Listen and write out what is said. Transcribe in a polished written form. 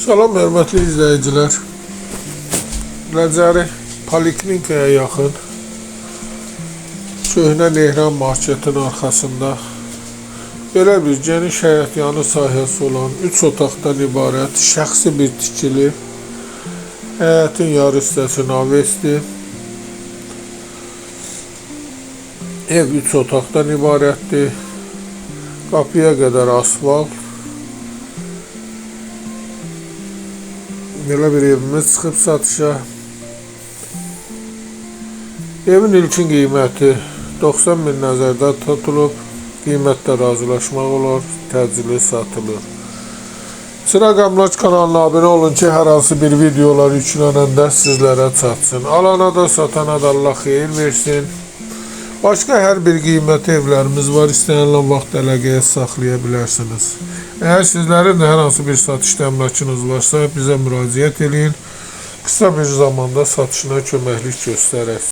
Salam hörmətli izləyicilər. Ləzəri Poliklinikaya yaxın Köhnə Lehran marketin arxasında belə bir geniş həyətyanı sahəsi olan 3 otaqdan ibarət şəxsi bir tikili həyətin yarı hissəsi navesti ev 3 otaqdan ibarətdir. Qapıya qədər asfalt. Belə bir evimiz çıxıb satışa. Evin ilkin qiyməti 90 min nəzərdə tutulub. Qiymətdə razılaşmaq olar, təcili satılır. Çıraq Əmlak kanalına abunə olun ki, hər hansı bir videolar yüklənəndə sizlərə çatsın. Alana da satana da Allah xeyir versin. Başqa hər bir qiymətli evlərimiz var. İstəyənlə vaxt əlaqəyə saxlaya bilərsiniz. Əgər sizlərin də hər hansı bir satış təminatınız varsa bizə müraciət edin. Qısa bir zamanda satışına köməklik göstərək.